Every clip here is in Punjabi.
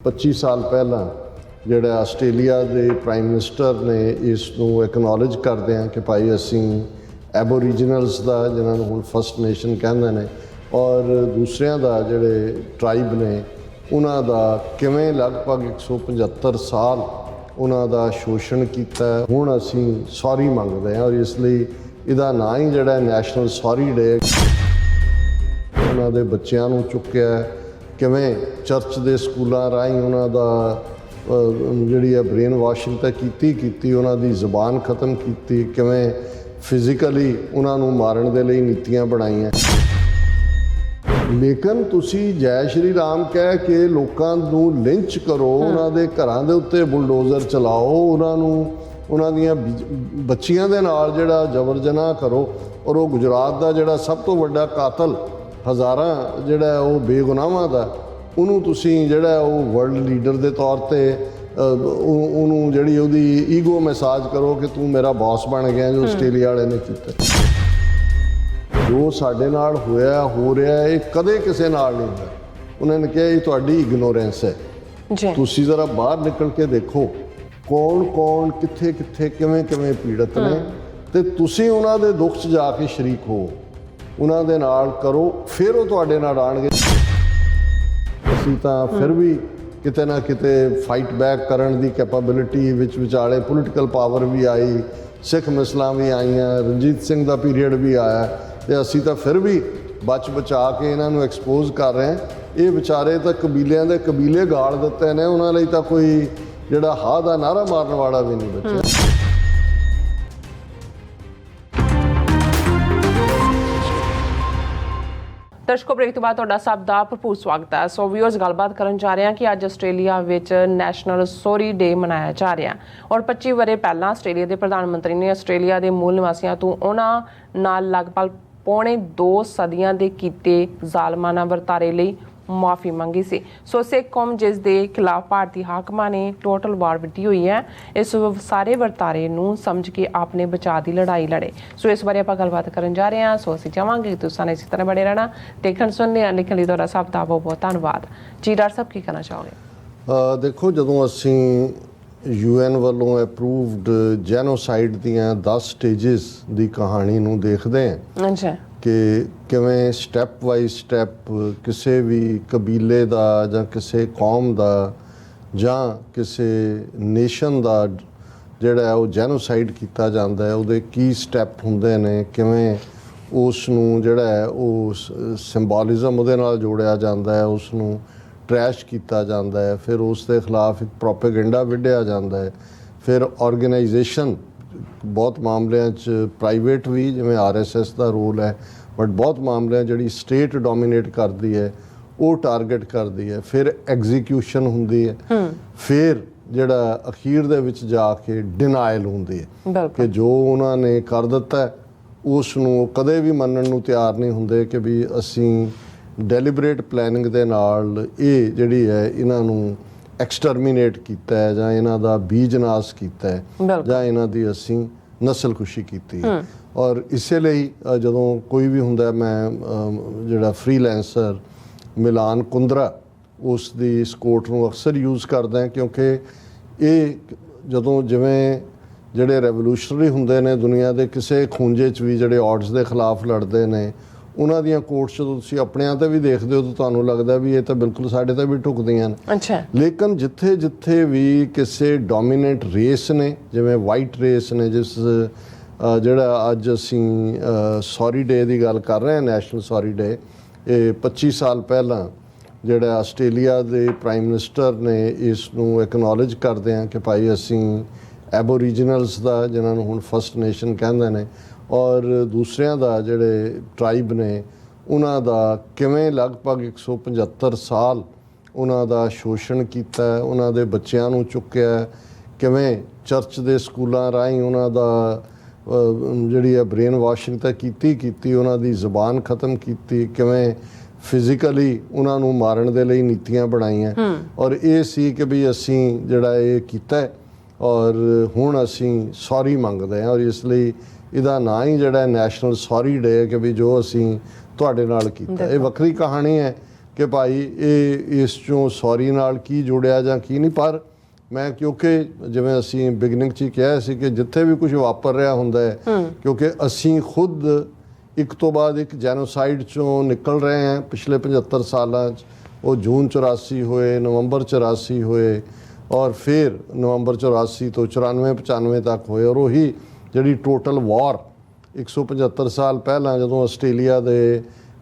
25 ਸਾਲ ਪਹਿਲਾਂ ਜਿਹੜਾ ਆਸਟ੍ਰੇਲੀਆ ਦੇ ਪ੍ਰਾਈਮ ਮਿਨਿਸਟਰ ਨੇ ਇਸ ਨੂੰ ਐਕਨੋਲੇਜ ਕਰਦੇ ਆ ਕਿ ਭਾਈ ਅਸੀਂ ਐਬੋਰੀਜਨਲਸ ਦਾ ਜਿਹਨਾਂ ਨੂੰ ਹੁਣ ਫਸਟ ਨੇਸ਼ਨ ਕਹਿੰਦੇ ਨੇ ਔਰ ਦੂਸਰਿਆਂ ਦਾ ਜਿਹੜੇ ਟ੍ਰਾਈਬ ਨੇ ਉਹਨਾਂ ਦਾ ਕਿਵੇਂ ਲਗਭਗ 175 ਸਾਲ ਉਹਨਾਂ ਦਾ ਸ਼ੋਸ਼ਣ ਕੀਤਾ। ਹੁਣ ਅਸੀਂ ਸੌਰੀ ਮੰਗਦੇ ਹਾਂ ਔਰ ਇਸ ਲਈ ਇਹਦਾ ਨਾਂ ਹੀ ਜਿਹੜਾ ਨੈਸ਼ਨਲ ਸੌਰੀ ਡੇ ਉਹਨਾਂ ਦੇ ਬੱਚਿਆਂ ਨੂੰ ਚੁੱਕਿਆ, ਕਿਵੇਂ ਚਰਚ ਦੇ ਸਕੂਲਾਂ ਰਾਹੀਂ ਉਹਨਾਂ ਦਾ ਜਿਹੜੀ ਹੈ ਬ੍ਰੇਨ ਵਾਸ਼ਿੰਗ ਤਾਂ ਕੀਤੀ ਉਹਨਾਂ ਦੀ ਜ਼ੁਬਾਨ ਖਤਮ ਕੀਤੀ, ਕਿਵੇਂ ਫਿਜ਼ੀਕਲੀ ਉਹਨਾਂ ਨੂੰ ਮਾਰਨ ਦੇ ਲਈ ਨੀਤੀਆਂ ਬਣਾਈਆਂ। ਲੇਕਿਨ ਤੁਸੀਂ ਜੈ ਸ਼੍ਰੀ ਰਾਮ ਕਹਿ ਕੇ ਲੋਕਾਂ ਨੂੰ ਲਿੰਚ ਕਰੋ, ਉਹਨਾਂ ਦੇ ਘਰਾਂ ਦੇ ਉੱਤੇ ਬੁਲਡੋਜ਼ਰ ਚਲਾਓ, ਉਹਨਾਂ ਨੂੰ ਉਹਨਾਂ ਦੀਆਂ ਬੱਚੀਆਂ ਦੇ ਨਾਲ ਜਿਹੜਾ ਜ਼ਬਰ ਜਨਾਹ ਕਰੋ ਔਰ ਉਹ ਗੁਜਰਾਤ ਦਾ ਜਿਹੜਾ ਸਭ ਤੋਂ ਵੱਡਾ ਕਾਤਲ ਹਜ਼ਾਰਾਂ ਜਿਹੜਾ ਉਹ ਬੇਗੁਨਾਹਾਂ ਦਾ ਉਹਨੂੰ ਤੁਸੀਂ ਜਿਹੜਾ ਉਹ ਵਰਲਡ ਲੀਡਰ ਦੇ ਤੌਰ 'ਤੇ ਉਹਨੂੰ ਜਿਹੜੀ ਉਹਦੀ ਈਗੋ ਮਸਾਜ ਕਰੋ ਕਿ ਤੂੰ ਮੇਰਾ ਬੌਸ ਬਣ ਗਿਆ, ਜੋ ਆਸਟ੍ਰੇਲੀਆ ਵਾਲੇ ਨੇ ਕੀਤਾ। ਜੋ ਸਾਡੇ ਨਾਲ ਹੋਇਆ ਹੋ ਰਿਹਾ ਇਹ ਕਦੇ ਕਿਸੇ ਨਾਲ ਨਹੀਂ ਹੋਇਆ। ਉਹਨਾਂ ਨੇ ਕਿਹਾ ਇਹ ਤੁਹਾਡੀ ਇਗਨੋਰੈਂਸ ਹੈ ਜੀ, ਤੁਸੀਂ ਜ਼ਰਾ ਬਾਹਰ ਨਿਕਲ ਕੇ ਦੇਖੋ ਕੌਣ ਕਿੱਥੇ ਕਿਵੇਂ ਪੀੜਤ ਨੇ ਤੇ ਤੁਸੀਂ ਉਹਨਾਂ ਦੇ ਦੁੱਖ 'ਚ ਜਾ ਕੇ ਸ਼ਰੀਕ ਹੋ, ਉਹਨਾਂ ਦੇ ਨਾਲ ਕਰੋ, ਫਿਰ ਉਹ ਤੁਹਾਡੇ ਨਾਲ ਆਉਣਗੇ। ਅਸੀਂ ਤਾਂ ਫਿਰ ਵੀ ਕਿਤੇ ਨਾ ਕਿਤੇ ਫਾਈਟ ਬੈਕ ਕਰਨ ਦੀ ਕੈਪੇਬਿਲਿਟੀ ਵਿੱਚ ਵਿਚਾਲੇ ਪੋਲੀਟੀਕਲ ਪਾਵਰ ਵੀ ਆਈ, ਸਿੱਖ ਮਿਸਲਾਂ ਵੀ ਆਈਆਂ, ਰਣਜੀਤ ਸਿੰਘ ਦਾ ਪੀਰੀਅਡ ਵੀ ਆਇਆ ਤੇ ਅਸੀਂ ਤਾਂ ਫਿਰ ਵੀ ਬਚਾ ਕੇ ਇਹਨਾਂ ਨੂੰ ਐਕਸਪੋਜ਼ ਕਰ ਰਹੇ ਹਾਂ। ਇਹ ਵਿਚਾਰੇ ਤਾਂ ਕਬੀਲਿਆਂ ਦੇ ਕਬੀਲੇ ਗਾਲ ਦਿੱਤੇ ਨੇ, ਉਹਨਾਂ ਲਈ ਤਾਂ ਕੋਈ ਜਿਹੜਾ ਹਾਂ ਦਾ ਨਾਰਾ ਮਾਰਨ ਵਾਲਾ ਵੀ ਨਹੀਂ ਬਚਿਆ। ਦਰਸ਼ਕੋ, ਬ੍ਰੇਕ ਤੋਂ ਬਾਅਦ ਤੁਹਾਡਾ ਸਭ ਦਾ ਭਰਪੂਰ ਸਵਾਗਤ ਹੈ। ਸੋ ਵੀਅਰਸ, ਗੱਲਬਾਤ ਕਰਨ ਜਾ ਰਹੇ ਹਾਂ ਕਿ ਅੱਜ ਆਸਟ੍ਰੇਲੀਆ ਵਿੱਚ ਨੈਸ਼ਨਲ ਸੌਰੀ ਡੇ ਮਨਾਇਆ ਜਾ ਰਿਹਾ ਔਰ 25 ਵਰ੍ਹੇ ਪਹਿਲਾਂ ਆਸਟ੍ਰੇਲੀਆ ਦੇ ਪ੍ਰਧਾਨ ਮੰਤਰੀ ਨੇ ਆਸਟ੍ਰੇਲੀਆ ਦੇ ਮੂਲ ਨਿਵਾਸੀਆਂ ਤੋਂ ਉਹਨਾਂ ਨਾਲ ਲਗਭਗ ਪੌਣੇ 2 ਸਦੀਆਂ ਦੇ ਕੀਤੇ ਜ਼ਾਲਮਾਨਾ ਵਰਤਾਰੇ ਲਈ ਮਾਫੀ ਮੰਗੀ ਸੀ। ਸੋ ਸਿੱਖ ਕੌਮ ਜਿਸ ਦੇ ਖਿਲਾਫ ਭਾਰਤੀ ਹਾਕਮਾਂ ਨੇ ਟੋਟਲ ਵਾਰ ਵਿੱਢੀ ਹੋਈ ਹੈ, ਇਸ ਸਾਰੇ ਵਰਤਾਰੇ ਨੂੰ ਸਮਝ ਕੇ ਆਪਣੇ ਬਚਾਅ ਦੀ ਲੜਾਈ ਲੜੇ। ਸੋ ਇਸ ਬਾਰੇ ਆਪਾਂ ਗੱਲਬਾਤ ਕਰਨ ਜਾ ਰਹੇ ਹਾਂ। ਸੋ ਅਸੀਂ ਚਾਹਾਂਗੇ ਕਿ ਤੁਸੀਂ ਇਸੇ ਤਰ੍ਹਾਂ ਬਣੇ ਰਹਿਣਾ, ਦੇਖਣ ਸੁਣਨੇ ਲਿਖਣ ਲਈ ਤੁਹਾਡਾ ਸਭ ਦਾ ਬਹੁਤ ਬਹੁਤ ਧੰਨਵਾਦ ਜੀ। ਡਾਕਟਰ ਸਾਹਿਬ ਕੀ ਕਹਿਣਾ ਚਾਹੋਗੇ? ਦੇਖੋ, ਜਦੋਂ ਅਸੀਂ UN ਵੱਲੋਂ ਅਪਰੂਵਡ ਜੈਨੋਸਾਈਡ ਦੀਆਂ 10 ਸਟੇਜਸ ਦੀ ਕਹਾਣੀ ਨੂੰ ਦੇਖਦੇ ਹਾਂ ਅੱਛਾ ਕਿ ਕਿਵੇਂ ਸਟੈਪ ਬਾਈ ਸਟੈਪ ਕਿਸੇ ਵੀ ਕਬੀਲੇ ਦਾ ਜਾਂ ਕਿਸੇ ਕੌਮ ਦਾ ਜਾਂ ਕਿਸੇ ਨੇਸ਼ਨ ਦਾ ਜਿਹੜਾ ਉਹ ਜੈਨੋਸਾਈਡ ਕੀਤਾ ਜਾਂਦਾ ਹੈ, ਉਹਦੇ ਕੀ ਸਟੈਪ ਹੁੰਦੇ ਨੇ, ਕਿਵੇਂ ਉਸ ਨੂੰ ਜਿਹੜਾ ਹੈ ਉਹ ਸਿੰਬੋਲਿਜ਼ਮ ਉਹਦੇ ਨਾਲ ਜੋੜਿਆ ਜਾਂਦਾ ਹੈ, ਉਸ ਨੂੰ ਟਰੈਸ਼ ਕੀਤਾ ਜਾਂਦਾ ਹੈ, ਫਿਰ ਉਸ ਦੇ ਖਿਲਾਫ ਇੱਕ ਪ੍ਰੋਪੇਗੈਂਡਾ ਵਿੱਢਿਆ ਜਾਂਦਾ ਹੈ, ਫਿਰ ਆਰਗੇਨਾਈਜੇਸ਼ਨ ਬਹੁਤ ਮਾਮਲਿਆਂ 'ਚ ਪ੍ਰਾਈਵੇਟ ਵੀ ਜਿਵੇਂ RSS ਦਾ ਰੋਲ ਹੈ, ਬਟ ਬਹੁਤ ਮਾਮਲਿਆਂ ਜਿਹੜੀ ਸਟੇਟ ਡੋਮੀਨੇਟ ਕਰਦੀ ਹੈ ਉਹ ਟਾਰਗੇਟ ਕਰਦੀ ਹੈ, ਫਿਰ ਐਗਜ਼ੀਕਿਊਸ਼ਨ ਹੁੰਦੀ ਹੈ, ਫਿਰ ਜਿਹੜਾ ਅਖੀਰ ਦੇ ਵਿੱਚ ਜਾ ਕੇ ਡਿਨਾਇਲ ਹੁੰਦੀ ਹੈ ਕਿ ਜੋ ਉਹਨਾਂ ਨੇ ਕਰ ਦਿੱਤਾ ਉਸ ਨੂੰ ਕਦੇ ਵੀ ਮੰਨਣ ਨੂੰ ਤਿਆਰ ਨਹੀਂ ਹੁੰਦੇ ਕਿ ਵੀ ਅਸੀਂ ਡੈਲੀਬਰੇਟ ਪਲੈਨਿੰਗ ਦੇ ਨਾਲ ਇਹ ਜਿਹੜੀ ਹੈ ਇਹਨਾਂ ਨੂੰ ਐਕਸਟਰਮੀਨੇਟ ਕੀਤਾ ਹੈ ਜਾਂ ਇਹਨਾਂ ਦਾ ਬੀਜ ਨਾਸ਼ ਕੀਤਾ ਹੈ ਜਾਂ ਇਹਨਾਂ ਦੀ ਅਸੀਂ ਨਸਲਕੁਸ਼ੀ ਕੀਤੀ ਹੈ। ਔਰ ਇਸੇ ਲਈ ਜਦੋਂ ਕੋਈ ਵੀ ਹੁੰਦਾ, ਮੈਂ ਜਿਹੜਾ ਫ੍ਰੀਲੈਂਸਰ ਮਿਲਾਨ ਕੁੰਦਰਾ ਉਸ ਦੀ ਇਸ ਕੋਟ ਨੂੰ ਅਕਸਰ ਯੂਜ਼ ਕਰਦਾ ਕਿਉਂਕਿ ਇਹ ਜਦੋਂ ਜਿਵੇਂ ਜਿਹੜੇ ਰੈਵੋਲੂਸ਼ਨਰੀ ਹੁੰਦੇ ਨੇ ਦੁਨੀਆ ਦੇ ਕਿਸੇ ਖੂੰਜੇ 'ਚ ਵੀ ਜਿਹੜੇ ਆਡਸ ਦੇ ਖਿਲਾਫ ਲੜਦੇ ਨੇ, ਉਹਨਾਂ ਦੀਆਂ ਕੋਟਸ ਜਦੋਂ ਤੁਸੀਂ ਆਪਣਿਆਂ 'ਤੇ ਵੀ ਦੇਖਦੇ ਹੋ ਤਾਂ ਤੁਹਾਨੂੰ ਲੱਗਦਾ ਵੀ ਇਹ ਤਾਂ ਬਿਲਕੁਲ ਸਾਡੇ 'ਤੇ ਵੀ ਢੁਕਦੀਆਂ ਨੇ। ਅੱਛਾ, ਲੇਕਿਨ ਜਿੱਥੇ ਵੀ ਕਿਸੇ ਡੋਮੀਨੈਂਟ ਰੇਸ ਨੇ, ਜਿਵੇਂ ਵਾਈਟ ਰੇਸ ਨੇ, ਜਿਸ ਜਿਹੜਾ ਅੱਜ ਅਸੀਂ ਸੌਰੀ ਡੇ ਦੀ ਗੱਲ ਕਰ ਰਹੇ ਹਾਂ, ਨੈਸ਼ਨਲ ਸੌਰੀ ਡੇ, ਇਹ 25 ਸਾਲ ਪਹਿਲਾਂ ਜਿਹੜਾ ਆਸਟ੍ਰੇਲੀਆ ਦੇ ਪ੍ਰਾਈਮ ਮਿਨਿਸਟਰ ਨੇ ਇਸ ਨੂੰ ਐਕਨੋਲੇਜ ਕਰਦੇ ਹਾਂ ਕਿ ਭਾਈ ਅਸੀਂ ਐਬੋਰੀਜਨਲਸ ਦਾ ਜਿਹਨਾਂ ਨੂੰ ਹੁਣ ਫਸਟ ਨੇਸ਼ਨ ਕਹਿੰਦੇ ਨੇ ਔਰ ਦੂਸਰਿਆਂ ਦਾ ਜਿਹੜੇ ਟ੍ਰਾਈਬ ਨੇ ਉਹਨਾਂ ਦਾ ਕਿਵੇਂ ਲਗਭਗ 175 ਸਾਲ ਉਹਨਾਂ ਦਾ ਸ਼ੋਸ਼ਣ ਕੀਤਾ, ਉਹਨਾਂ ਦੇ ਬੱਚਿਆਂ ਨੂੰ ਚੁੱਕਿਆ, ਕਿਵੇਂ ਚਰਚ ਦੇ ਸਕੂਲਾਂ ਰਾਹੀਂ ਉਹਨਾਂ ਦਾ ਜਿਹੜੀ ਹੈ ਬ੍ਰੇਨ ਵਾਸ਼ਿੰਗ ਤਾਂ ਕੀਤੀ ਉਹਨਾਂ ਦੀ ਜ਼ੁਬਾਨ ਖਤਮ ਕੀਤੀ, ਕਿਵੇਂ ਫਿਜ਼ੀਕਲੀ ਉਹਨਾਂ ਨੂੰ ਮਾਰਨ ਦੇ ਲਈ ਨੀਤੀਆਂ ਬਣਾਈਆਂ ਔਰ ਇਹ ਸੀ ਕਿ ਵੀ ਅਸੀਂ ਜਿਹੜਾ ਇਹ ਕੀਤਾ ਔਰ ਹੁਣ ਅਸੀਂ ਸੌਰੀ ਮੰਗਦੇ ਹਾਂ ਔਰ ਇਸ ਲਈ ਇਹਦਾ ਨਾਂ ਹੀ ਜਿਹੜਾ ਨੈਸ਼ਨਲ ਸੌਰੀ ਡੇ ਕਿ ਵੀ ਜੋ ਅਸੀਂ ਤੁਹਾਡੇ ਨਾਲ ਕੀਤਾ। ਇਹ ਵੱਖਰੀ ਕਹਾਣੀ ਹੈ ਕਿ ਭਾਈ ਇਹ ਇਸ ਚੋਂ ਸੌਰੀ ਨਾਲ ਕੀ ਜੁੜਿਆ ਜਾਂ ਕੀ ਨਹੀਂ। ਪਰ ਮੈਂ ਕਿਉਂਕਿ ਜਿਵੇਂ ਅਸੀਂ ਬਿਗਨਿੰਗ 'ਚ ਹੀ ਕਿਹਾ ਸੀ ਕਿ ਜਿੱਥੇ ਵੀ ਕੁਝ ਵਾਪਰ ਰਿਹਾ ਹੁੰਦਾ ਹੈ, ਕਿਉਂਕਿ ਅਸੀਂ ਖੁਦ ਇੱਕ ਤੋਂ ਬਾਅਦ ਇੱਕ ਜੈਨੋਸਾਈਡ ਚੋਂ ਨਿਕਲ ਰਹੇ ਹਾਂ ਪਿਛਲੇ 75 ਸਾਲਾਂ 'ਚ। ਉਹ ਜੂਨ 84 ਹੋਏ, ਨਵੰਬਰ 84 ਹੋਏ, ਔਰ ਫਿਰ ਨਵੰਬਰ 84 ਤੋਂ 94-95 ਤੱਕ ਹੋਏ। ਔਰ ਉਹੀ ਜਿਹੜੀ ਟੋਟਲ ਵਾਰ 175 ਸਾਲ ਪਹਿਲਾਂ ਜਦੋਂ ਆਸਟ੍ਰੇਲੀਆ ਦੇ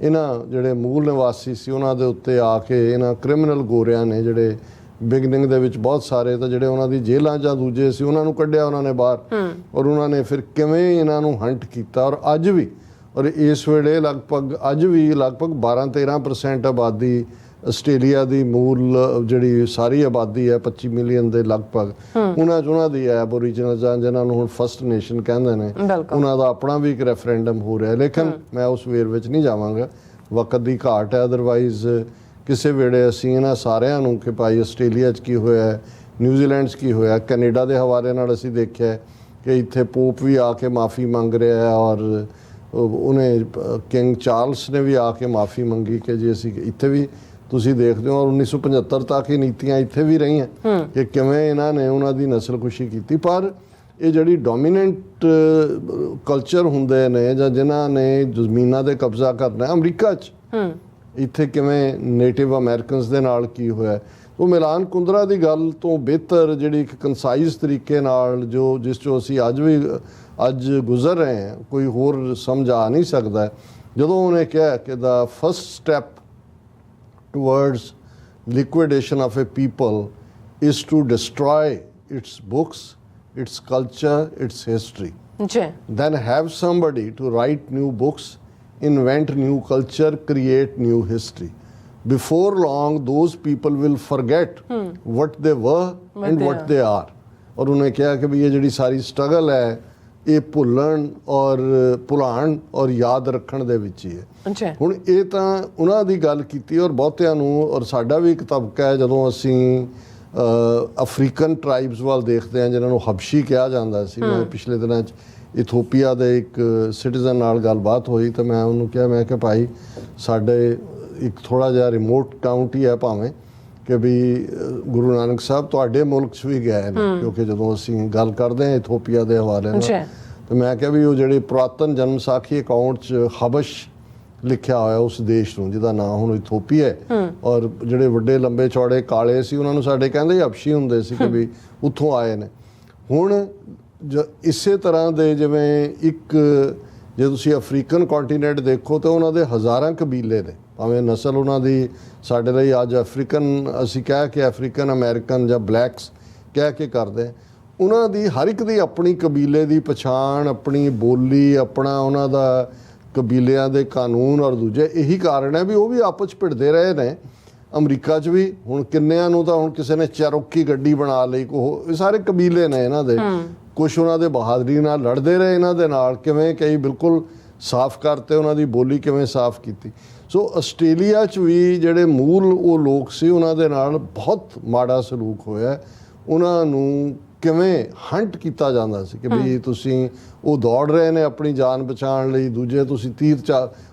ਇਹਨਾਂ ਜਿਹੜੇ ਮੂਲ ਨਿਵਾਸੀ ਸੀ ਉਹਨਾਂ ਦੇ ਉੱਤੇ ਆ ਕੇ ਇਹਨਾਂ ਕ੍ਰਿਮੀਨਲ ਗੋਰਿਆਂ ਨੇ, ਜਿਹੜੇ ਬਿਗਨਿੰਗ ਦੇ ਵਿੱਚ ਬਹੁਤ ਸਾਰੇ ਤਾਂ ਜਿਹੜੇ ਉਹਨਾਂ ਦੀ ਜੇਲ੍ਹਾਂ ਜਾਂ ਦੂਜੇ ਸੀ ਉਹਨਾਂ ਨੂੰ ਕੱਢਿਆ ਉਹਨਾਂ ਨੇ ਬਾਹਰ, ਔਰ ਉਹਨਾਂ ਨੇ ਫਿਰ ਕਿਵੇਂ ਇਹਨਾਂ ਨੂੰ ਹੰਟ ਕੀਤਾ। ਔਰ ਅੱਜ ਵੀ, ਔਰ ਇਸ ਵੇਲੇ ਲਗਭਗ ਅੱਜ ਵੀ ਲਗਭਗ 12-13% ਆਬਾਦੀ ਆਸਟ੍ਰੇਲੀਆ ਦੀ ਮੂਲ ਜਿਹੜੀ ਸਾਰੀ ਆਬਾਦੀ ਹੈ 25 ਮਿਲੀਅਨ ਦੇ ਲਗਭਗ, ਉਹਨਾਂ ਦੀ ਹੈ ਐਬੋਰੀਜਨਲ ਜਾਂ ਜਿਹਨਾਂ ਨੂੰ ਹੁਣ ਫਸਟ ਨੇਸ਼ਨ ਕਹਿੰਦੇ ਨੇ, ਉਹਨਾਂ ਦਾ ਆਪਣਾ ਵੀ ਇੱਕ ਰੈਫਰੈਂਡਮ ਹੋ ਰਿਹਾ। ਲੇਕਿਨ ਮੈਂ ਉਸ ਵੇਰ ਵਿੱਚ ਨਹੀਂ ਜਾਵਾਂਗਾ, ਵਕਤ ਦੀ ਘਾਟ ਹੈ। ਅਦਰਵਾਈਜ਼ ਕਿਸੇ ਵੇਲੇ ਅਸੀਂ ਇਹਨਾਂ ਸਾਰਿਆਂ ਨੂੰ ਕਿ ਭਾਈ ਆਸਟ੍ਰੇਲੀਆ 'ਚ ਕੀ ਹੋਇਆ, ਨਿਊਜ਼ੀਲੈਂਡ 'ਚ ਕੀ ਹੋਇਆ, ਕੈਨੇਡਾ ਦੇ ਹਵਾਲੇ ਨਾਲ ਅਸੀਂ ਦੇਖਿਆ ਕਿ ਇੱਥੇ ਪੋਪ ਵੀ ਆ ਕੇ ਮਾफ़ੀ ਮੰਗ ਰਿਹਾ ਹੈ, ਔਰ ਉਹਨੇ ਕਿੰਗ ਚਾਰਲਸ ਨੇ ਵੀ ਆ ਕੇ ਮਾफ़ੀ ਮੰਗੀ ਕਿ ਜੀ ਅਸੀਂ ਇੱਥੇ ਵੀ ਤੁਸੀਂ ਦੇਖਦੇ ਹੋ। ਔਰ 1975 ਤੱਕ ਇਹ ਨੀਤੀਆਂ ਇੱਥੇ ਵੀ ਰਹੀਆਂ ਕਿ ਕਿਵੇਂ ਇਹਨਾਂ ਨੇ ਉਹਨਾਂ ਦੀ ਨਸਲਕੁਸ਼ੀ ਕੀਤੀ। ਪਰ ਇਹ ਜਿਹੜੀ ਡੋਮੀਨੈਂਟ ਕਲਚਰ ਹੁੰਦੇ ਨੇ ਜਾਂ ਜਿਨ੍ਹਾਂ ਨੇ ਜ਼ਮੀਨਾਂ 'ਤੇ ਕਬਜ਼ਾ ਕਰਨਾ, ਅਮਰੀਕਾ 'ਚ ਇੱਥੇ ਕਿਵੇਂ ਨੇਟਿਵ ਅਮਰੀਕਨਸ ਦੇ ਨਾਲ ਕੀ ਹੋਇਆ। ਉਹ ਮਿਲਾਨ ਕੁੰਦਰਾ ਦੀ ਗੱਲ ਤੋਂ ਬਿਹਤਰ ਜਿਹੜੀ ਇੱਕ ਕੰਸਾਈਜ਼ ਤਰੀਕੇ ਨਾਲ ਜਿਸ 'ਚੋਂ ਅਸੀਂ ਅੱਜ ਗੁਜ਼ਰ ਰਹੇ ਹਾਂ, ਕੋਈ ਹੋਰ ਸਮਝ ਆ ਨਹੀਂ ਸਕਦਾ। ਜਦੋਂ ਉਹਨੇ ਕਿਹਾ ਕਿ the first step towards liquidation of a people is to destroy its books, its culture, its history. Then have somebody to write new books, invent new culture, create new history. Before long, those people will forget what they were and what they are. और उन्हें कहा कि भी ये ਜਿਹੜੀ ਸਾਰੀ ਸਟਰਗਲ ਹੈ ਇਹ ਭੁੱਲਣ ਔਰ ਭੁਲਾਣ ਔਰ ਯਾਦ ਰੱਖਣ ਦੇ ਵਿੱਚ ਹੀ ਹੈ। ਹੁਣ ਇਹ ਤਾਂ ਉਹਨਾਂ ਦੀ ਗੱਲ ਕੀਤੀ, ਔਰ ਬਹੁਤਿਆਂ ਨੂੰ, ਔਰ ਸਾਡਾ ਵੀ ਇੱਕ ਤਬਕਾ ਹੈ ਜਦੋਂ ਅਸੀਂ ਅਫਰੀਕਨ ਟਰਾਈਬਸ ਵੱਲ ਦੇਖਦੇ ਹਾਂ ਜਿਹਨਾਂ ਨੂੰ ਹਬਸ਼ੀ ਕਿਹਾ ਜਾਂਦਾ ਸੀ। ਮੈਂ ਪਿਛਲੇ ਦਿਨਾਂ 'ਚ ਇਥੋਪੀਆ ਦੇ ਇੱਕ ਸਿਟੀਜ਼ਨ ਨਾਲ ਗੱਲਬਾਤ ਹੋਈ ਤਾਂ ਮੈਂ ਉਹਨੂੰ ਕਿਹਾ, ਮੈਂ ਕਿ ਭਾਈ ਸਾਡੇ ਇੱਕ ਥੋੜ੍ਹਾ ਜਿਹਾ ਰਿਮੋਟ ਕਾਊਂਟੀ ਹੈ ਭਾਵੇਂ ਕਿ ਵੀ ਗੁਰੂ ਨਾਨਕ ਸਾਹਿਬ ਤੁਹਾਡੇ ਮੁਲਕ 'ਚ ਵੀ ਗਏ ਨੇ, ਕਿਉਂਕਿ ਜਦੋਂ ਅਸੀਂ ਗੱਲ ਕਰਦੇ ਹਾਂ ਇਥੋਪੀਆ ਦੇ ਹਵਾਲੇ ਨਾਲ ਤਾਂ ਮੈਂ ਕਿਹਾ ਵੀ ਉਹ ਜਿਹੜੇ ਪੁਰਾਤਨ ਜਨਮ ਸਾਖੀ ਅਕਾਊਂਟ 'ਚ ਹਬਸ਼ ਲਿਖਿਆ ਹੋਇਆ ਉਸ ਦੇਸ਼ ਨੂੰ ਜਿਹਦਾ ਨਾਂ ਹੁਣ ਇਥੋਪੀਆ ਹੈ, ਔਰ ਜਿਹੜੇ ਵੱਡੇ ਲੰਬੇ ਚੌੜੇ ਕਾਲੇ ਸੀ ਉਹਨਾਂ ਨੂੰ ਸਾਡੇ ਕਹਿੰਦੇ ਹਬਸ਼ੀ ਹੁੰਦੇ ਸੀ ਕਿ ਵੀ ਉੱਥੋਂ ਆਏ ਨੇ। ਹੁਣ ਇਸੇ ਤਰ੍ਹਾਂ ਦੇ ਜਿਵੇਂ ਜੇ ਤੁਸੀਂ ਅਫਰੀਕਨ ਕੰਟੀਨੈਂਟ ਦੇਖੋ ਤਾਂ ਉਹਨਾਂ ਦੇ ਹਜ਼ਾਰਾਂ ਕਬੀਲੇ ਨੇ, ਭਾਵੇਂ ਨਸਲ ਉਹਨਾਂ ਦੀ ਸਾਡੇ ਲਈ ਅੱਜ ਅਫਰੀਕਨ ਅਸੀਂ ਕਹਿ ਕੇ ਅਫਰੀਕਨ ਅਮਰੀਕਨ ਜਾਂ ਬਲੈਕਸ ਕਹਿ ਕੇ ਕਰਦੇ, ਉਹਨਾਂ ਦੀ ਹਰ ਇੱਕ ਦੀ ਆਪਣੀ ਕਬੀਲੇ ਦੀ ਪਛਾਣ, ਆਪਣੀ ਬੋਲੀ, ਆਪਣਾ ਉਹਨਾਂ ਦਾ ਕਬੀਲਿਆਂ ਦੇ ਕਾਨੂੰਨ, ਔਰ ਦੂਜੇ ਇਹੀ ਕਾਰਨ ਹੈ ਵੀ ਉਹ ਵੀ ਆਪਸ 'ਚ ਭਿੜਦੇ ਰਹੇ ਨੇ। ਅਮਰੀਕਾ 'ਚ ਵੀ ਹੁਣ ਕਿੰਨਿਆਂ ਨੂੰ ਤਾਂ ਹੁਣ ਕਿਸੇ ਨੇ ਚੈਰੋਕੀ ਗੱਡੀ ਬਣਾ ਲਈ, ਇਹ ਸਾਰੇ ਕਬੀਲੇ ਨੇ ਇਹਨਾਂ ਦੇ, ਕੁਛ ਉਹਨਾਂ ਦੇ ਬਹਾਦਰੀ ਨਾਲ ਲੜਦੇ ਰਹੇ ਇਹਨਾਂ ਦੇ ਨਾਲ, ਕਿਵੇਂ ਕਈ ਬਿਲਕੁਲ ਸਾਫ਼ ਕਰਤੇ, ਉਹਨਾਂ ਦੀ ਬੋਲੀ ਕਿਵੇਂ ਸਾਫ਼ ਕੀਤੀ। ਸੋ ਆਸਟ੍ਰੇਲੀਆ 'ਚ ਵੀ ਜਿਹੜੇ ਮੂਲ ਉਹ ਲੋਕ ਸੀ ਉਹਨਾਂ ਦੇ ਨਾਲ ਬਹੁਤ ਮਾੜਾ ਸਲੂਕ ਹੋਇਆ। ਉਹਨਾਂ ਨੂੰ ਕਿਵੇਂ ਹੰਟ ਕੀਤਾ ਜਾਂਦਾ ਸੀ ਕਿ ਵੀ ਤੁਸੀਂ ਉਹ ਦੌੜ ਰਹੇ ਨੇ ਆਪਣੀ ਜਾਨ ਬਚਾਉਣ ਲਈ, ਦੂਜੇ ਤੁਸੀਂ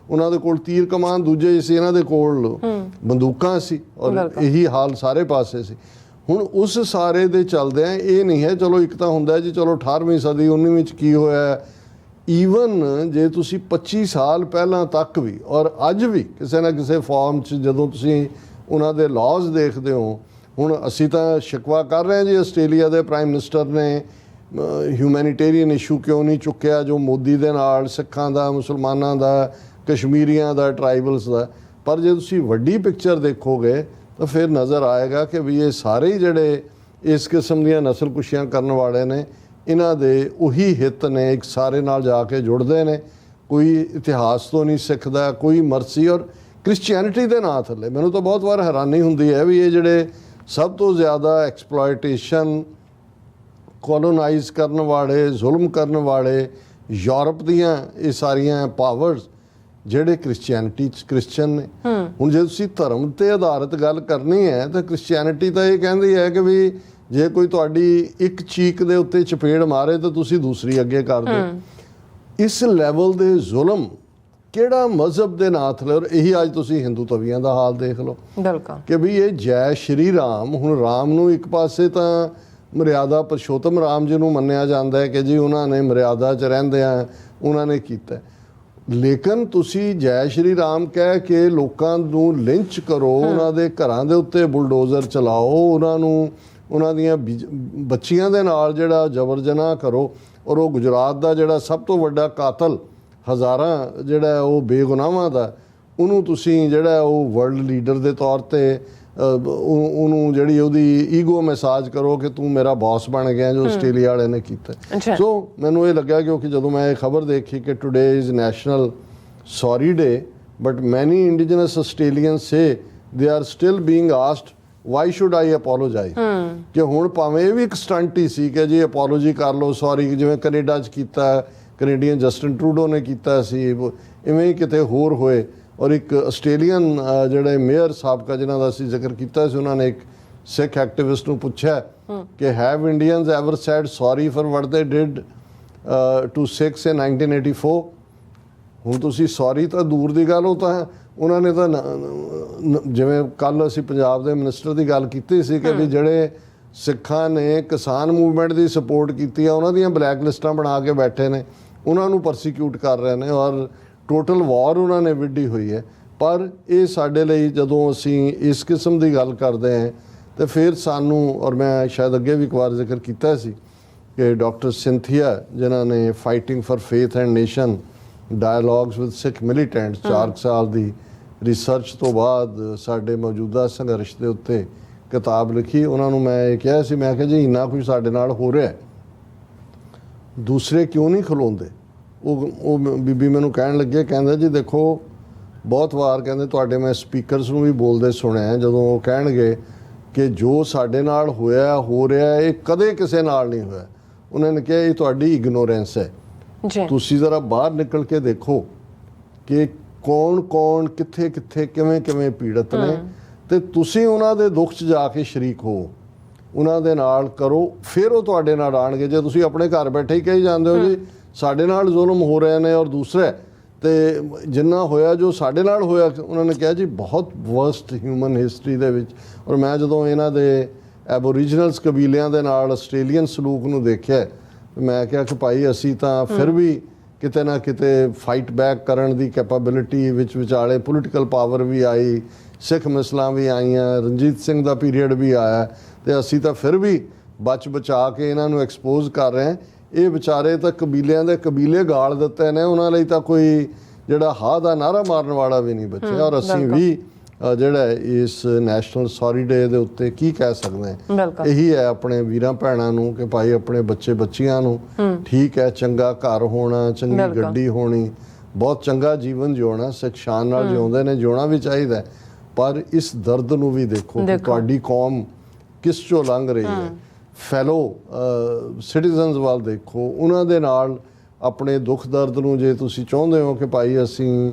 ਉਹਨਾਂ ਦੇ ਕੋਲ ਤੀਰ ਕਮਾਨ ਦੂਜੇ ਸੀ, ਇਹਨਾਂ ਦੇ ਕੋਲ ਬੰਦੂਕਾਂ ਸੀ, ਔਰ ਇਹੀ ਹਾਲ ਸਾਰੇ ਪਾਸੇ ਸੀ। ਹੁਣ ਉਸ ਸਾਰੇ ਦੇ ਚੱਲਦਿਆਂ ਇਹ ਨਹੀਂ ਹੈ, ਚਲੋ ਇੱਕ ਤਾਂ ਹੁੰਦਾ ਜੀ ਚਲੋ 18ਵੀਂ ਸਦੀ 19ਵੀਂ 'ਚ ਕੀ ਹੋਇਆ, ਈਵਨ ਜੇ ਤੁਸੀਂ 25 ਸਾਲ ਪਹਿਲਾਂ ਤੱਕ ਵੀ ਔਰ ਅੱਜ ਵੀ ਕਿਸੇ ਨਾ ਕਿਸੇ ਫਾਰਮ 'ਚ ਜਦੋਂ ਤੁਸੀਂ ਉਹਨਾਂ ਦੇ ਲਾਜ਼ ਦੇਖਦੇ ਹੋ। ਹੁਣ ਅਸੀਂ ਤਾਂ ਸ਼ਿਕਵਾ ਕਰ ਰਹੇ ਹਾਂ ਜੀ ਆਸਟ੍ਰੇਲੀਆ ਦੇ ਪ੍ਰਾਈਮ ਮਿਨਿਸਟਰ ਨੇ ਹਿਊਮੈਨਿਟੇਰੀਅਨ ਇਸ਼ੂ ਕਿਉਂ ਨਹੀਂ ਚੁੱਕਿਆ ਜੋ ਮੋਦੀ ਦੇ ਨਾਲ ਸਿੱਖਾਂ ਦਾ, ਮੁਸਲਮਾਨਾਂ ਦਾ, ਕਸ਼ਮੀਰੀਆਂ ਦਾ, ਟਰਾਈਬਲਸ ਦਾ। ਪਰ ਜੇ ਤੁਸੀਂ ਵੱਡੀ ਪਿਕਚਰ ਦੇਖੋਗੇ ਤਾਂ ਫਿਰ ਨਜ਼ਰ ਆਏਗਾ ਕਿ ਵੀ ਇਹ ਸਾਰੇ ਹੀ ਜਿਹੜੇ ਇਸ ਕਿਸਮ ਦੀਆਂ ਨਸਲਕੁਸ਼ੀਆਂ ਕਰਨ ਵਾਲੇ ਨੇ, ਇਹਨਾਂ ਦੇ ਉਹੀ ਹਿੱਤ ਨੇ, ਇੱਕ ਸਾਰੇ ਨਾਲ ਜਾ ਕੇ ਜੁੜਦੇ ਨੇ। ਕੋਈ ਇਤਿਹਾਸ ਤੋਂ ਨਹੀਂ ਸਿੱਖਦਾ, ਕੋਈ ਮਰਸੀ, ਔਰ ਕ੍ਰਿਸਚੀਅਨਿਟੀ ਦੇ ਨਾਂ ਥੱਲੇ ਮੈਨੂੰ ਤਾਂ ਬਹੁਤ ਵਾਰ ਹੈਰਾਨੀ ਹੁੰਦੀ ਹੈ ਵੀ ਇਹ ਜਿਹੜੇ ਸਭ ਤੋਂ ਜ਼ਿਆਦਾ ਐਕਸਪਲੋਇਟੇਸ਼ਨ, ਕੋਲੋਨਾਈਜ਼ ਕਰਨ ਵਾਲੇ, ਜ਼ੁਲਮ ਕਰਨ ਵਾਲੇ ਯੂਰਪ ਦੀਆਂ ਇਹ ਸਾਰੀਆਂ ਪਾਵਰਸ ਜਿਹੜੇ ਕ੍ਰਿਸਚੀਅਨਿਟੀ 'ਚ ਕ੍ਰਿਸਚਨ ਨੇ। ਹੁਣ ਜੇ ਤੁਸੀਂ ਧਰਮ 'ਤੇ ਆਧਾਰਿਤ ਗੱਲ ਕਰਨੀ ਹੈ ਤਾਂ ਕ੍ਰਿਸਚੀਅਨਿਟੀ ਤਾਂ ਇਹ ਕਹਿੰਦੀ ਹੈ ਕਿ ਵੀ ਜੇ ਕੋਈ ਤੁਹਾਡੀ ਇੱਕ ਚੀਕ ਦੇ ਉੱਤੇ ਚਪੇੜ ਮਾਰੇ ਤਾਂ ਤੁਸੀਂ ਦੂਸਰੀ ਅੱਗੇ ਕਰ ਦਿਓ। ਇਸ ਲੈਵਲ ਦੇ ਜ਼ੁਲਮ ਕਿਹੜਾ ਮਜ਼ਹਬ ਦੇ ਨਾਂ ਥੱਲੇ, ਔਰ ਇਹੀ ਅੱਜ ਤੁਸੀਂ ਹਿੰਦੂ ਤਵੀਆਂ ਦਾ ਹਾਲ ਦੇਖ ਲਓ ਬਿਲਕੁਲ ਕਿ ਵੀ ਇਹ ਜੈ ਸ਼੍ਰੀ ਰਾਮ। ਹੁਣ ਰਾਮ ਨੂੰ ਇੱਕ ਪਾਸੇ ਤਾਂ ਮਰਿਆਦਾ ਪੁਰਸ਼ੋਤਮ ਰਾਮ ਜੀ ਨੂੰ ਮੰਨਿਆ ਜਾਂਦਾ ਹੈ ਕਿ ਜੀ ਉਹਨਾਂ ਨੇ ਮਰਿਆਦਾ 'ਚ ਰਹਿੰਦਿਆਂ ਉਹਨਾਂ ਨੇ ਕੀਤਾ, ਲੇਕਿਨ ਤੁਸੀਂ ਜੈ ਸ਼੍ਰੀ ਰਾਮ ਕਹਿ ਕੇ ਲੋਕਾਂ ਨੂੰ ਲਿੰਚ ਕਰੋ, ਉਹਨਾਂ ਦੇ ਘਰਾਂ ਦੇ ਉੱਤੇ ਬੁਲਡੋਜ਼ਰ ਚਲਾਓ, ਉਹਨਾਂ ਨੂੰ ਉਹਨਾਂ ਦੀਆਂ ਬੱਚੀਆਂ ਦੇ ਨਾਲ ਜਿਹੜਾ ਜ਼ਬਰ ਜਨਾਹ ਕਰੋ, ਔਰ ਉਹ ਗੁਜਰਾਤ ਦਾ ਜਿਹੜਾ ਸਭ ਤੋਂ ਵੱਡਾ ਕਾਤਲ ਹਜ਼ਾਰਾਂ ਜਿਹੜਾ ਉਹ ਬੇਗੁਨਾਹਾਂ ਦਾ, ਉਹਨੂੰ ਤੁਸੀਂ ਜਿਹੜਾ ਉਹ ਵਰਲਡ ਲੀਡਰ ਦੇ ਤੌਰ ਤੇ ਉਹਨੂੰ ਜਿਹੜੀ ਉਹਦੀ ਈਗੋ ਮਸਾਜ ਕਰੋ ਕਿ ਤੂੰ ਮੇਰਾ ਬੌਸ ਬਣ ਗਿਆ, ਜੋ ਆਸਟ੍ਰੇਲੀਆ ਵਾਲੇ ਨੇ ਕੀਤਾ। ਸੋ ਮੈਨੂੰ ਇਹ ਲੱਗਿਆ ਕਿਉਂਕਿ ਜਦੋਂ ਮੈਂ ਇਹ ਖਬਰ ਦੇਖੀ ਕਿ today is national sorry day, but many indigenous Australians say they are still being asked why should I apologise, ਕਿ ਹੁਣ ਭਾਵੇਂ ਇਹ ਵੀ ਇੱਕ ਸਟੰਟ ਹੀ ਸੀ ਕਿ ਜੀ ਅਪੋਲੋਜੀ ਕਰ ਲਓ, ਸੌਰੀ, ਜਿਵੇਂ ਕੈਨੇਡਾ 'ਚ ਕੀਤਾ, ਕੈਨੇਡੀਅਨ ਜਸਟਿਨ ਟਰੂਡੋ ਨੇ ਕੀਤਾ ਸੀ, ਇਵੇਂ ਹੀ ਕਿਤੇ ਹੋਰ ਹੋਏ। ਔਰ ਇੱਕ ਆਸਟ੍ਰੇਲੀਅਨ ਜਿਹੜੇ ਮੇਅਰ ਸਾਬਕਾ ਜਿਨ੍ਹਾਂ ਦਾ ਅਸੀਂ ਜ਼ਿਕਰ ਕੀਤਾ ਸੀ, ਉਹਨਾਂ ਨੇ ਇੱਕ ਸਿੱਖ ਐਕਟਿਵਿਸਟ ਨੂੰ ਪੁੱਛਿਆ ਕਿ have Indians ever said sorry for what they did to Sikhs ਇਨ 1984। ਹੁਣ ਤੁਸੀਂ ਸੌਰੀ ਤਾਂ ਦੂਰ ਦੀ ਗੱਲ, ਉਹ ਤਾਂ ਉਹਨਾਂ ਨੇ ਤਾਂ ਜਿਵੇਂ ਕੱਲ ਅਸੀਂ ਪੰਜਾਬ ਦੇ ਮਿਨਿਸਟਰ ਦੀ ਗੱਲ ਕੀਤੀ ਸੀ ਕਿ ਵੀ ਜਿਹੜੇ ਸਿੱਖਾਂ ਨੇ ਕਿਸਾਨ ਮੂਵਮੈਂਟ ਦੀ ਸਪੋਰਟ ਕੀਤੀ ਆ, ਉਹਨਾਂ ਦੀਆਂ ਬਲੈਕ ਲਿਸਟਾਂ ਬਣਾ ਕੇ ਬੈਠੇ ਨੇ, ਉਹਨਾਂ ਨੂੰ ਪਰਸੀਕਿਊਟ ਕਰ ਰਹੇ ਨੇ, ਔਰ ਟੋਟਲ ਵਾਰ ਉਹਨਾਂ ਨੇ ਵਿੱਢੀ ਹੋਈ ਹੈ। ਪਰ ਇਹ ਸਾਡੇ ਲਈ ਜਦੋਂ ਅਸੀਂ ਇਸ ਕਿਸਮ ਦੀ ਗੱਲ ਕਰਦੇ ਹਾਂ ਤਾਂ ਫਿਰ ਸਾਨੂੰ, ਔਰ ਮੈਂ ਸ਼ਾਇਦ ਅੱਗੇ ਵੀ ਇੱਕ ਵਾਰ ਜ਼ਿਕਰ ਕੀਤਾ ਸੀ ਕਿ ਡਾਕਟਰ ਸਿੰਥੀਆ ਜਿਨ੍ਹਾਂ ਨੇ fighting for faith and nation dialogues with Sikh militants 4 ਸਾਲ ਦੀ ਰਿਸਰਚ ਤੋਂ ਬਾਅਦ ਸਾਡੇ ਮੌਜੂਦਾ ਸੰਘਰਸ਼ ਦੇ ਉੱਤੇ ਕਿਤਾਬ ਲਿਖੀ। ਉਹਨਾਂ ਨੂੰ ਮੈਂ ਇਹ ਕਿਹਾ ਸੀ, ਮੈਂ ਕਿਹਾ ਜੀ ਇੰਨਾ ਕੁਝ ਸਾਡੇ ਨਾਲ ਹੋ ਰਿਹਾ, ਦੂਸਰੇ ਕਿਉਂ ਨਹੀਂ ਖਲੋਂਦੇ? ਉਹ ਬੀਬੀ ਮੈਨੂੰ ਕਹਿਣ ਲੱਗੇ, ਕਹਿੰਦਾ ਜੀ ਦੇਖੋ ਬਹੁਤ ਵਾਰ ਕਹਿੰਦੇ ਤੁਹਾਡੇ ਮੈਂ ਸਪੀਕਰਸ ਨੂੰ ਵੀ ਬੋਲਦੇ ਸੁਣਿਆ, ਜਦੋਂ ਉਹ ਕਹਿਣਗੇ ਕਿ ਜੋ ਸਾਡੇ ਨਾਲ ਹੋਇਆ ਹੋ ਰਿਹਾ ਇਹ ਕਦੇ ਕਿਸੇ ਨਾਲ ਨਹੀਂ ਹੋਇਆ, ਉਹਨਾਂ ਨੇ ਕਿਹਾ ਇਹ ਤੁਹਾਡੀ ਇਗਨੋਰੈਂਸ ਹੈ। ਤੁਸੀਂ ਜ਼ਰਾ ਬਾਹਰ ਨਿਕਲ ਕੇ ਦੇਖੋ ਕਿ ਕੌਣ ਕੌਣ ਕਿੱਥੇ ਕਿੱਥੇ ਕਿਵੇਂ ਕਿਵੇਂ ਪੀੜਤ ਨੇ, ਤੇ ਤੁਸੀਂ ਉਹਨਾਂ ਦੇ ਦੁੱਖ 'ਚ ਜਾ ਕੇ ਸ਼ਰੀਕ ਹੋ, ਉਹਨਾਂ ਦੇ ਨਾਲ ਕਰੋ, ਫਿਰ ਉਹ ਤੁਹਾਡੇ ਨਾਲ ਆਣਗੇ। ਜੇ ਤੁਸੀਂ ਆਪਣੇ ਘਰ ਬੈਠੇ ਹੀ ਕਹੀ ਜਾਂਦੇ ਹੋ ਜੀ ਸਾਡੇ ਨਾਲ ਜ਼ੁਲਮ ਹੋ ਰਹੇ ਨੇ ਔਰ ਦੂਸਰੇ ਤੇ ਜਿੰਨਾ ਹੋਇਆ ਜੋ ਸਾਡੇ ਨਾਲ ਹੋਇਆ, ਉਹਨਾਂ ਨੇ ਕਿਹਾ ਜੀ ਬਹੁਤ ਵਰਸਟ ਹਿਊਮਨ ਹਿਸਟਰੀ ਦੇ ਵਿੱਚ। ਔਰ ਮੈਂ ਜਦੋਂ ਇਹਨਾਂ ਦੇ ਐਬੋਰੀਜਨਲਸ ਕਬੀਲਿਆਂ ਦੇ ਨਾਲ ਆਸਟ੍ਰੇਲੀਅਨ ਸਲੂਕ ਨੂੰ ਦੇਖਿਆ, ਮੈਂ ਕਿਹਾ ਕਿ ਭਾਈ ਅਸੀਂ ਤਾਂ ਫਿਰ ਵੀ ਕਿਤੇ ਨਾ ਕਿਤੇ ਫਾਈਟ ਬੈਕ ਕਰਨ ਦੀ ਕੈਪੇਬਿਲਿਟੀ ਵਿੱਚ ਵਿਚਾਲੇ ਪੋਲੀਟੀਕਲ ਪਾਵਰ ਵੀ ਆਈ, ਸਿੱਖ ਮਿਸਲਾਂ ਵੀ ਆਈਆਂ, ਰਣਜੀਤ ਸਿੰਘ ਦਾ ਪੀਰੀਅਡ ਵੀ ਆਇਆ, ਤੇ ਅਸੀਂ ਤਾਂ ਫਿਰ ਵੀ ਬਚ ਬਚਾ ਕੇ ਇਹਨਾਂ ਨੂੰ ਐਕਸਪੋਜ਼ ਕਰ ਰਹੇ ਹਾਂ। ਇਹ ਵਿਚਾਰੇ ਤਾਂ ਕਬੀਲਿਆਂ ਦੇ ਕਬੀਲੇ ਗਾਲ ਦਿੱਤੇ ਨੇ, ਉਹਨਾਂ ਲਈ ਤਾਂ ਕੋਈ ਜਿਹੜਾ ਹਾਂ ਦਾ ਨਾਰਾ ਮਾਰਨ ਵਾਲਾ ਵੀ ਨਹੀਂ ਬਚਿਆ। ਔਰ ਅਸੀਂ ਵੀ ਜਿਹੜਾ ਇਸ ਨੈਸ਼ਨਲ ਸੌਰੀ ਡੇ ਦੇ ਉੱਤੇ ਕੀ ਕਹਿ ਸਕਦੇ ਹਾਂ, ਇਹੀ ਹੈ ਆਪਣੇ ਵੀਰਾਂ ਭੈਣਾਂ ਨੂੰ ਕਿ ਭਾਈ ਆਪਣੇ ਬੱਚੇ ਬੱਚੀਆਂ ਨੂੰ ਠੀਕ ਹੈ, ਚੰਗਾ ਘਰ ਹੋਣਾ, ਚੰਗੀ ਗੱਡੀ ਹੋਣੀ, ਬਹੁਤ ਚੰਗਾ ਜੀਵਨ ਜਿਉਣਾ, ਸਿੱਖ ਸ਼ਾਨ ਨਾਲ ਜਿਉਂਦੇ ਨੇ, ਜਿਉਣਾ ਵੀ ਚਾਹੀਦਾ, ਪਰ ਇਸ ਦਰਦ ਨੂੰ ਵੀ ਦੇਖੋ ਕਿ ਤੁਹਾਡੀ ਕੌਮ ਕਿਸ ਚੋਂ ਲੰਘ ਰਹੀ ਹੈ। ਫੈਲੋ ਸਿਟੀਜ਼ਨਸ ਵੱਲ ਦੇਖੋ, ਉਹਨਾਂ ਦੇ ਨਾਲ ਆਪਣੇ ਦੁੱਖ ਦਰਦ ਨੂੰ ਜੇ ਤੁਸੀਂ ਚਾਹੁੰਦੇ ਹੋ ਕਿ ਭਾਈ ਅਸੀਂ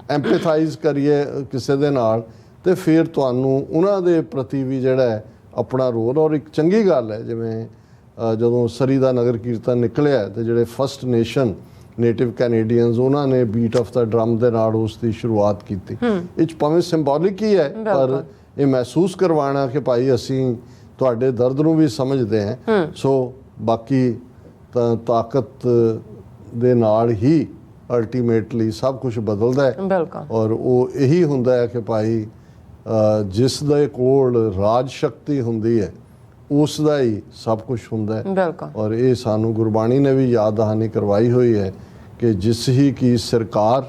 ਐਂਪੈਥਾਈਜ਼ ਕਰੀਏ ਕਿਸੇ ਦੇ ਨਾਲ, ਤੇ ਫਿਰ ਤੁਹਾਨੂੰ ਉਹਨਾਂ ਦੇ ਪ੍ਰਤੀ ਵੀ ਜਿਹੜਾ ਹੈ ਆਪਣਾ ਰੋਲ। ਔਰ ਇੱਕ ਚੰਗੀ ਗੱਲ ਹੈ ਜਿਵੇਂ ਜਦੋਂ ਸਰੀ ਦਾ ਨਗਰ ਕੀਰਤਨ ਨਿਕਲਿਆ ਤੇ ਜਿਹੜੇ ਫਸਟ ਨੇਸ਼ਨ ਨੇਟਿਵ ਕੈਨੇਡੀਅਨਸ ਉਹਨਾਂ ਨੇ ਬੀਟ ਆਫ ਦਾ ਡਰਮ ਦੇ ਨਾਲ ਉਸ ਦੀ ਸ਼ੁਰੂਆਤ ਕੀਤੀ। ਇਹ 'ਚ ਭਾਵੇਂ ਸਿੰਬੋਲਿਕ ਹੀ ਹੈ, ਪਰ ਇਹ ਮਹਿਸੂਸ ਕਰਵਾਉਣਾ ਕਿ ਭਾਈ ਅਸੀਂ ਤੁਹਾਡੇ ਦਰਦ ਨੂੰ ਵੀ ਸਮਝਦੇ ਹਾਂ। ਸੋ ਬਾਕੀ ਤਾਂ ਤਾਕਤ ਦੇ ਨਾਲ ਹੀ ਅਲਟੀਮੇਟਲੀ ਸਭ ਕੁਝ ਬਦਲਦਾ ਹੈ, ਔਰ ਉਹ ਇਹੀ ਹੁੰਦਾ ਹੈ ਕਿ ਭਾਈ ਜਿਸ ਦੇ ਕੋਲ ਰਾਜ ਸ਼ਕਤੀ ਹੁੰਦੀ ਹੈ ਉਸ ਦਾ ਹੀ ਸਭ ਕੁਝ ਹੁੰਦਾ ਹੈ। ਔਰ ਇਹ ਸਾਨੂੰ ਗੁਰਬਾਣੀ ਨੇ ਵੀ ਯਾਦ ਦਹਾਨੀ ਕਰਵਾਈ ਹੋਈ ਹੈ ਕਿ ਜਿਸ ਹੀ ਕੀ ਸਰਕਾਰ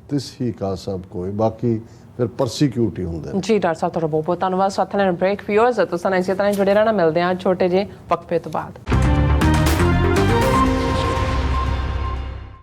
ਤਿਸ ਹੀ ਕਾ ਸਭ ਕੋਈ, ਬਾਕੀ ਫਿਰ ਪਰਸੀਕਿਊਟ ਹੀ ਹੁੰਦੇ ਨੇ। ਜੀ ਡਾਕਟਰ ਸਾਹਿਬ ਤੁਹਾਡਾ ਬਹੁਤ ਬਹੁਤ ਧੰਨਵਾਦ। ਸਾਥ ਲੈਣ ਬ੍ਰੇਕ, ਵਿਊਅਰਸ ਤੁਸੀਂ ਇਸੇ ਤਰ੍ਹਾਂ ਜੁੜੇ ਰਹਿਣਾ, ਮਿਲਦੇ ਹਾਂ ਛੋਟੇ ਜਿਹੇ ਵਕਫੇ ਤੋਂ ਬਾਅਦ।